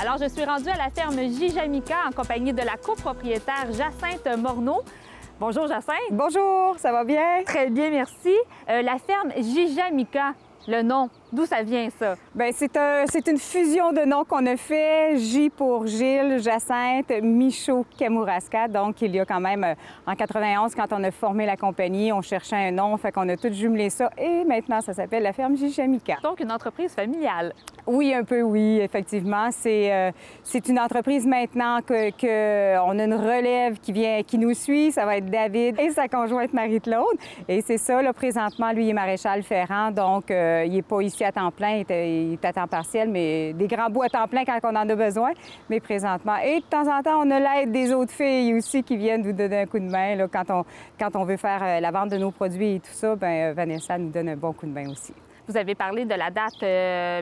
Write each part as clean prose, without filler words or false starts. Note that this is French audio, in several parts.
Alors, je suis rendue à la ferme Jijamica en compagnie de la copropriétaire Jacinthe Morneau. Bonjour Jacinthe. Bonjour, ça va bien? Très bien, merci. La ferme Jijamica, le nom, d'où ça vient ça? Bien, c'est une fusion de noms qu'on a fait. J pour Gilles, Jacinthe, Michaud, Kamouraska. Donc, il y a quand même, en 91, quand on a formé la compagnie, on cherchait un nom, fait qu'on a tout jumelé ça. Et maintenant, ça s'appelle la ferme Jijamica. Donc, une entreprise familiale. Oui, un peu, oui, effectivement. C'est une entreprise maintenant qu'on a une relève qui nous suit. Ça va être David et sa conjointe Marie-Claude. Et c'est ça, là, présentement, lui, il est maréchal ferrant, donc il n'est pas ici à temps plein, il est à temps partiel, mais des grands bouts à temps plein quand on en a besoin. Mais présentement, et de temps en temps, on a l'aide des autres filles aussi qui viennent nous donner un coup de main. Là, quand on veut faire la vente de nos produits et tout ça, bien, Vanessa nous donne un bon coup de main aussi. Vous avez parlé de la date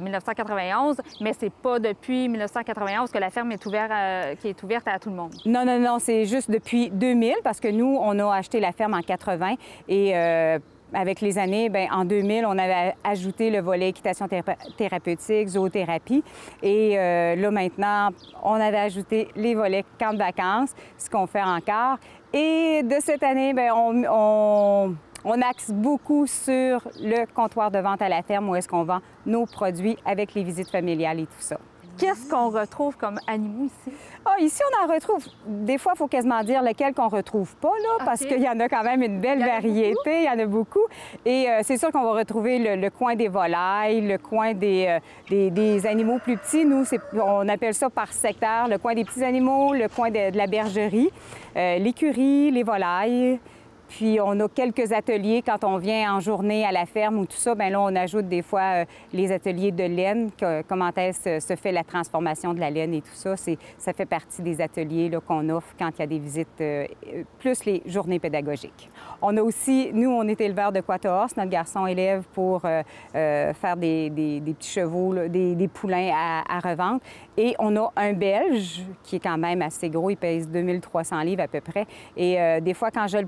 1991, mais c'est pas depuis 1991 que la ferme est ouverte à tout le monde. Non, non, non, c'est juste depuis 2000 parce que nous, on a acheté la ferme en 80 et avec les années, bien, en 2000, on avait ajouté le volet équitation thérapeutique, zoothérapie. Et là, maintenant, on avait ajouté les volets camp de vacances, ce qu'on fait encore. Et de cette année, bien, on axe beaucoup sur le comptoir de vente à la ferme où est-ce qu'on vend nos produits avec les visites familiales et tout ça. Qu'est-ce qu'on retrouve comme animaux ici? Ah, ici, on en retrouve. Des fois, il faut quasiment dire lequel qu'on ne retrouve pas, là, parce qu'il y en a quand même une belle variété. Il y en a beaucoup. Et c'est sûr qu'on va retrouver le coin des volailles, le coin des animaux plus petits. Nous, on appelle ça par secteur, le coin des petits animaux, le coin de la bergerie, l'écurie, les volailles. Puis, on a quelques ateliers quand on vient en journée à la ferme ou tout ça. Bien là, on ajoute des fois les ateliers de laine, comment est-ce se fait la transformation de la laine et tout ça. Ça fait partie des ateliers qu'on offre quand il y a des visites, plus les journées pédagogiques. On a aussi, nous, on est éleveurs de Quatorze. Notre garçon élève pour faire des petits chevaux, là, des poulains à revendre. Et on a un Belge qui est quand même assez gros. Il pèse 2300 livres à peu près. Et des fois, quand je le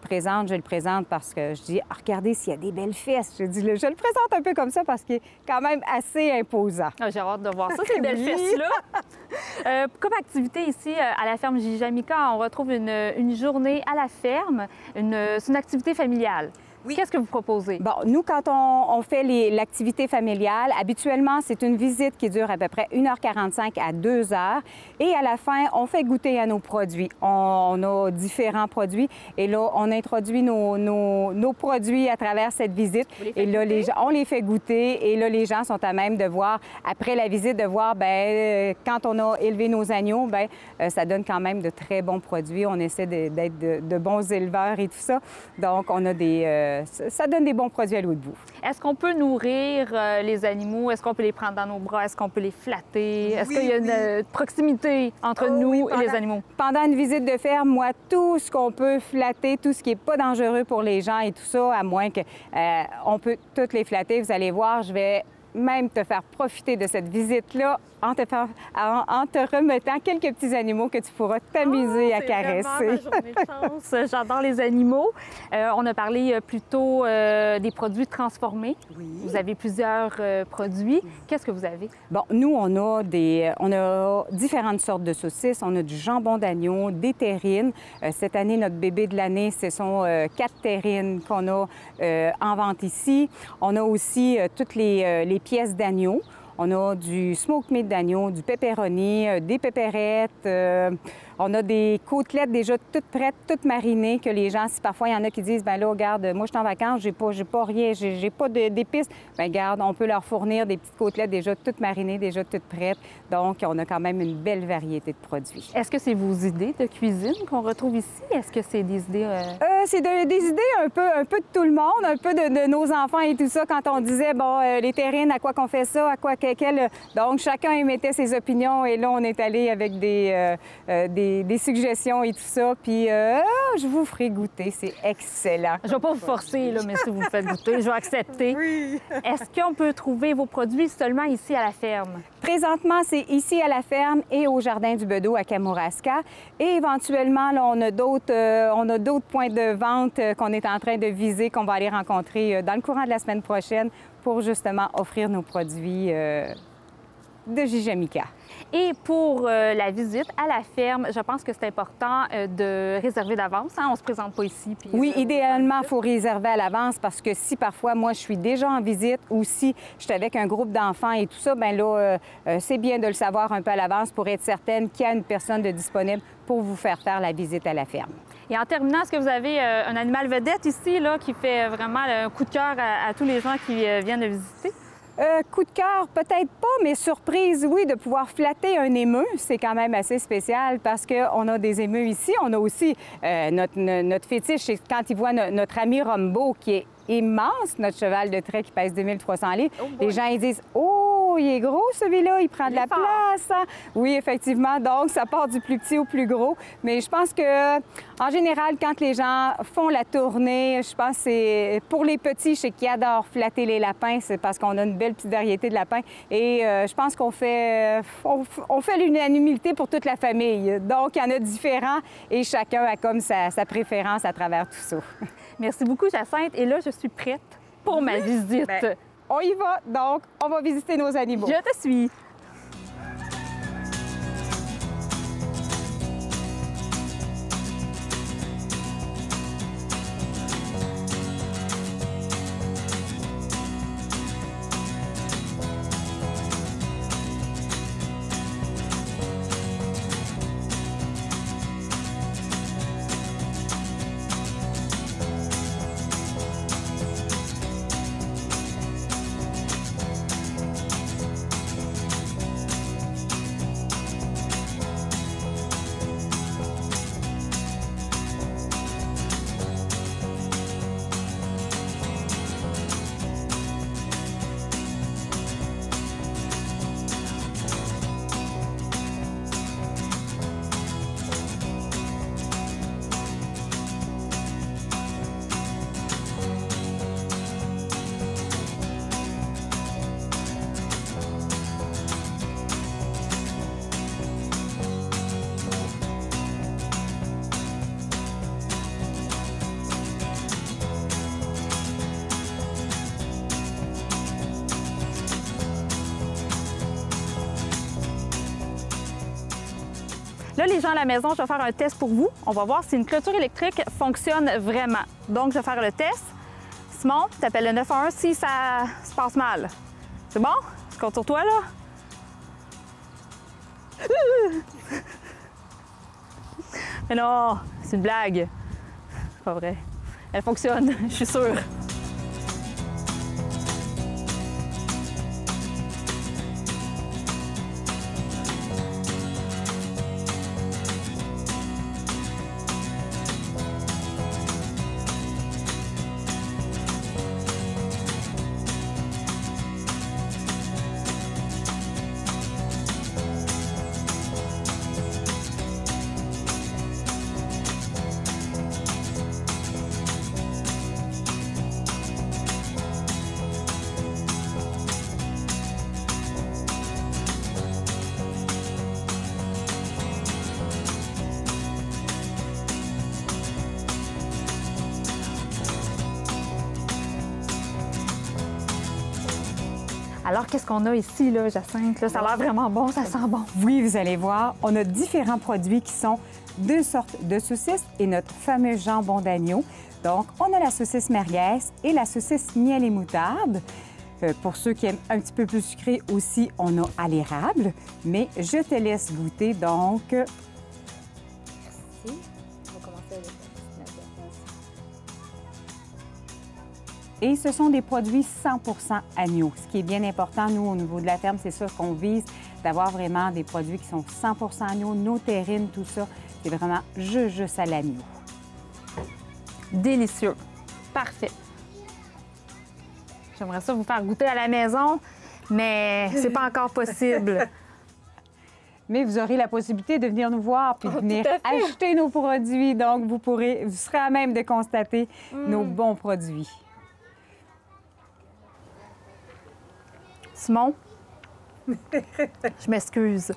présente parce que je dis « Regardez s'il y a des belles fesses. » Je le présente un peu comme ça parce qu'il est quand même assez imposant. Ah, j'ai hâte de voir ça, ces belles fesses-là. Comme activité ici à la ferme Jijamica, on retrouve une journée à la ferme. C'est une activité familiale. Oui. Qu'est-ce que vous proposez? Bon, nous, quand on fait l'activité familiale, habituellement, c'est une visite qui dure à peu près 1h45 à 2h. Et à la fin, on fait goûter à nos produits. On a différents produits. Et là, on introduit nos produits à travers cette visite. Et là, on les fait goûter. Et là, les gens sont à même de voir, après la visite, de voir, bien, quand on a élevé nos agneaux, bien, ça donne quand même de très bons produits. On essaie d'être de bons éleveurs et tout ça. Donc, on a ça donne des bons produits à l'eau de bout. Est-ce qu'on peut nourrir les animaux? Est-ce qu'on peut les prendre dans nos bras? Est-ce qu'on peut les flatter? Est-ce qu'il y a une proximité entre nous et les animaux? Pendant une visite de ferme, moi, tout ce qu'on peut flatter, tout ce qui n'est pas dangereux pour les gens et tout ça, à moins qu'on peut toutes les flatter, vous allez voir, je vais même te faire profiter de cette visite-là en te remettant quelques petits animaux que tu pourras t'amuser à caresser. C'est vraiment ma journée de chance. J'adore les animaux. On a parlé plus tôt des produits transformés. Oui. Vous avez plusieurs produits. Qu'est-ce que vous avez? Bon, nous, on a différentes sortes de saucisses. On a du jambon d'agneau, des terrines. Cette année, notre bébé de l'année, ce sont 4 terrines qu'on a en vente ici. On a aussi toutes les pièces d'agneau. On a du smoked meat d'agneau, du pepperoni, des pépérettes. On a des côtelettes déjà toutes prêtes, toutes marinées, que les gens, si parfois il y en a qui disent, bien là, regarde, moi je suis en vacances, j'ai pas rien, j'ai pas d'épices. Bien, regarde, on peut leur fournir des petites côtelettes déjà toutes marinées, déjà toutes prêtes. Donc, on a quand même une belle variété de produits. Est-ce que c'est vos idées de cuisine qu'on retrouve ici? Est-ce que c'est des idées... C'est des idées un peu de tout le monde, un peu de nos enfants et tout ça, quand on disait, bon, les terrines, à quoi qu'on fait ça, à quoi quel... Donc, chacun émettait ses opinions et là, on est allé avec des suggestions et tout ça. Puis, je vous ferai goûter. C'est excellent. Je ne vais pas vous forcer, là, mais si vous me faites goûter, je vais accepter. Oui. Est-ce qu'on peut trouver vos produits seulement ici à la ferme? Présentement, c'est ici à la ferme et au Jardin du Bedeau à Kamouraska. Et éventuellement, là, on a d'autres points de vente qu'on est en train de viser, qu'on va aller rencontrer dans le courant de la semaine prochaine pour justement offrir nos produits de Gijamica. Et pour la visite à la ferme, je pense que c'est important de réserver d'avance. Hein? On ne se présente pas ici. Puis, oui, idéalement, il faut réserver à l'avance parce que si parfois, moi, je suis déjà en visite ou si je suis avec un groupe d'enfants et tout ça, bien là, c'est bien de le savoir un peu à l'avance pour être certaine qu'il y a une personne de disponible pour vous faire la visite à la ferme. Et en terminant, est-ce que vous avez un animal vedette ici là, qui fait vraiment un coup de cœur à tous les gens qui viennent de visiter? Coup de cœur, peut-être pas, mais surprise, oui, de pouvoir flatter un émeu, c'est quand même assez spécial parce qu'on a des émeus ici. On a aussi notre fétiche, c'est quand ils voient notre ami Rombo, qui est immense, notre cheval de trait qui pèse 2300 livres. Oh, les gens, ils disent « Oh, il est gros celui-là, il prend de la place. Hein? » Oui, effectivement, donc ça part du plus petit au plus gros. Mais je pense que, en général, quand les gens font la tournée, je pense que c'est pour les petits, je sais qu'ils adorent flatter les lapins, c'est parce qu'on a une belle petite variété de lapins. Et je pense qu'on fait, on fait l'unanimité pour toute la famille. Donc, il y en a différents et chacun a comme sa préférence à travers tout ça. Merci beaucoup, Jacinthe. Et là, je suis prête pour ma visite. Bien, on y va. Donc, on va visiter nos animaux. Je te suis. Là, les gens à la maison, je vais faire un test pour vous. On va voir si une clôture électrique fonctionne vraiment. Donc, je vais faire le test. Simon, tu appelles le 911 si ça se passe mal. C'est bon? Je compte sur toi, là. Mais non, c'est une blague. C'est pas vrai. Elle fonctionne, je suis sûre. Alors, qu'est-ce qu'on a ici, là, Jacinthe? Là, ça a l'air vraiment bon, ça sent bon. Oui, vous allez voir, on a différents produits qui sont deux sortes de saucisses et notre fameux jambon d'agneau. Donc, on a la saucisse merguez et la saucisse miel et moutarde. Pour ceux qui aiment un petit peu plus sucré aussi, on a à l'érable. Mais je te laisse goûter, donc... Merci. On va commencer avec la saucisse merguez. Et ce sont des produits 100 % agneau. Ce qui est bien important, nous, au niveau de la ferme, c'est ça qu'on vise, d'avoir vraiment des produits qui sont 100 % agneau, nos terrines, tout ça. C'est vraiment juste à l'agneau. Délicieux. Parfait. J'aimerais ça vous faire goûter à la maison, mais c'est pas encore possible. Mais vous aurez la possibilité de venir nous voir puis de venir acheter nos produits. Donc, vous serez à même de constater nos bons produits. Simon, je m'excuse.